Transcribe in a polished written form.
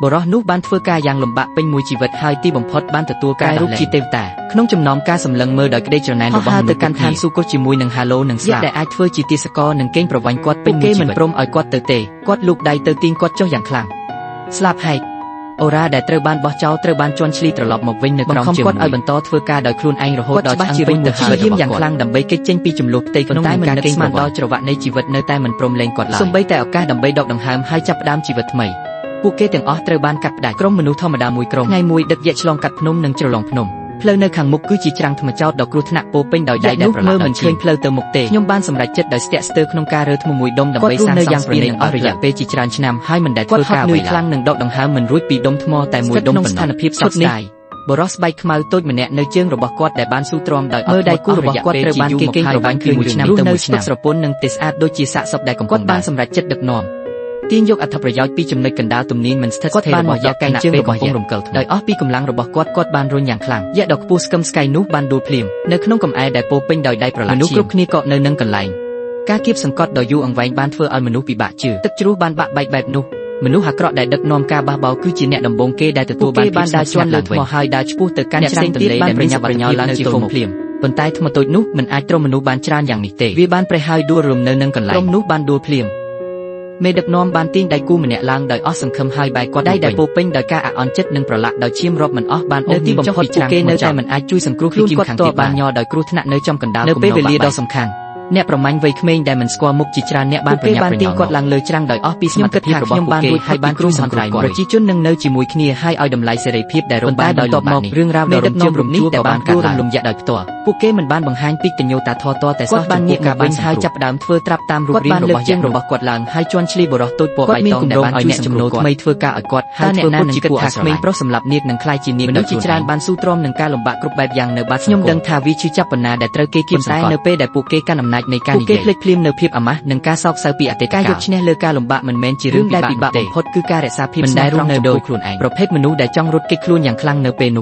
បុរសនោះបានធ្វើការយ៉ាងលំបាកពេញមួយជីវិតហើយទីបំផុតបានទទួលការរូបជាទេវតាក្នុងចំណោមការសម្លឹងមើលដោយក្តីច្រណែនរបស់មនុស្សទៅកាន់ឋានសួគ៌ជាមួយនឹងហាឡូនិងស្លាបដែលអាចធ្វើជាទាសករនិងកេងប្រវ័ញ្ចគាត់ពេញមួយជីវិតមិនព្រមឲ្យគាត់ទៅទេគាត់លូកដៃទៅទាញគាត់ចុះយ៉ាងខ្លាំងស្លាប់ហែកអូរ៉ាដែលត្រូវបានបោះចោលត្រូវបានជន់ឈ្លីត្រឡប់មកវិញនៅក្រោមជើងគាត់ឲ្យបន្តធ្វើការដោយខ្លួនឯងរហូតដល់ច្បាស់ជាវិញទៅហើយយាមយ៉ាងខ្លាំងដើម្បីគេចចេញពីចំនួនផ្ទៃក្នុងតែការកេងស្មានដល់ច្រវាក់នៃជីវិតនៅតែមិនព្រមលែងគាត់ឡើយសូម្បីតែឱកាសដើម្បីដកដង្ហើមហើយចាប់ផ្ដើមជីវិតថ្មីពួកគេទាំងអស់ត្រូវបានកាត់ផ្តាច់ក្រុមមនុស្សធម្មតាមួយក្រុមថ្ងៃមួយដឹកយក្សឆ្លងកាត់ភ្នំនិងជ្រលងភ្នំផ្លូវនៅខាងមុខគឺជាច្រាំងថ្មចោតដ៏គ្រោះថ្នាក់ពោពេញដោយដែកដែលប្រឡាក់មិនឃើញផ្លូវទៅមុខទេខ្ញុំបានសម្រេចចិត្តដោយស្ទាក់ស្ទើរក្នុងការរើថ្មមួយដុំដើម្បីសាងសង់ស្ពាននឹងអស់រយៈពេលជាច្រើនឆ្នាំហើយមិនដែលធ្វើការអ្វីខ្លាំងនឹងដកដង្ហើមមិនរួចពីដុំថ្មតែមួយដុំប៉ុណ្ណោះស្ថានភាពសោកស្ដាយបរិសុទ្ធស្បែកខ្មៅតូចម្នាក់នៅជើងរបស់គាត់ដែលបានស៊ូទ្រាំដោយអត់ដៃគូរបស់គាត់ត្រូវបានគេកេងប្រវ័ញ្ចឃើញមួយឆ្នាំទៅមួយឆ្នាំស្រពន់និងទេស្អាតដូចជាសាកសពដែលកំពុងបានសម្រេចចិត្តដឹកនាំទាញយកអត្ថប្រយោជន៍ពីចំណុចកណ្ដាលទំនាញមិនស្ថិតស្ថេររបស់យក្សកែងជើងរបស់យក្សរំកិលដោយអស់ពីកម្លាំងរបស់គាត់បានរុញយ៉ាងខ្លាំងយក្សដ៏ខ្ពស់ស្កឹមស្កៃនោះបានដួលភ្លាមនៅក្នុងកំអែដែលពោពេញដោយដែកប្រឡាក់មនុស្សគ្រប់គ្នាក៏នៅនឹងកន្លែងការគៀបសង្កត់ដ៏យូរអង្វែងបានធ្វើឲ្យមនុស្សពិបាកជឿទឹកជ្រោះបានបាក់បែកបែបនោះមនុស្សអាក្រក់ដែលដឹកនាំការបះបោរគឺជាអ្នកដំបូងគេដែលទទួលបានដើរជាន់លើថ្មហើយដើរឆ្ពោះទៅកាន់ច្រាំងទន្លេដែលប្រញាប់ប្រញាល់ឡើងជាហ្វូងភ្លាមប៉ុន្តែថ្មតូចនោះមិនអាចទ្រាំមនុស្សបានច្រើនយ៉ាងនេះទេវាបានប្រេះហើយដួលរំនៅនឹងកន្លែងក្រុមនោះបានដួលភ្លាមមេដឹកនាំបានទាញដៃគូម្នាក់ឡើងដោយអស់សង្ឃឹមហើយបែរគាត់ដៃដែលពោពេញដោយការអាក់អន់ចិត្តនិងប្រឡាក់ដោយឈាមរាប់មិនអស់បានអូសទីបំផុតពួកគេនៅតែមិនអាចជួយសង្គ្រោះខ្លួនគាត់តបានញ័រដោយគ្រោះថ្នាក់នៅចំកណ្ដាលនៅពេលវេលាដ៏សំខាន់អ្នកប្រមាញ់វ័យក្មេងដែលមិនស្គាល់មុខជាច្រើនអ្នកបានប្រញាប់ប្រញាល់គាត់ឡើងលើច្រាំងដោយអស់ពីសមត្ថភាពរបស់ពួកគេហើយបានគ្រូសង្គ្រោះប្រជាជននឹងនៅជាមួយគ្នាហើយឲ្យតម្លៃសេរីភាពដែលរំបានដោយលំបាកនេះរឿងរ៉ាវដ៏រំជើបរំនេះតែបានកើតឡើងរំយៈដោយផ្ទាល់ពួកគេមិនបានបង្ហាញពីកញ្ញូតាធតតែគាត់បានងាកមកវិញហើយចាប់ផ្ដើមធ្វើត្រាប់តាមរូបរាងរបស់យើងរបស់គាត់ឡើងហើយជន់ឈ្លីបរោះតូចពណ៌បៃតងដែលបានជួយអ្នកចំណូលថ្មីធ្វើការឲ្យគាត់ហើយអ្នកណានឹងគិតថាក្មេងប្រុសសម្រាប់នាគនឹងខ្លាយជានាគមនុស្សជាច្រើនបានស៊ូទ្រាំនឹងការលំបាកគ្រប់បែបយ៉ាងនៅបាត់ខ្ញុំដឹងថាវាឈឺចាប់ប៉ុណ្ណាដែលត្រូវគេគៀបតែនៅពេលដែលពួកគេកាន់អំណាចនៃការនិយាយភ្លេចភ្លាមនៅភាពអាម៉ាស់និងការសោកសៅពីអតីតកាលការយកឈ្នះលើការលំបាកមិនមែនជារឿងដែលពិបាកបំផុតគឺការរក្សាភាពស្មោះត្រង់នៅដោយខ្លួនឯងប្រភេទមនុស្សដែលចង់រត់គេចខ្លួនយ៉ាងខ្លាំងនៅពេលនោះ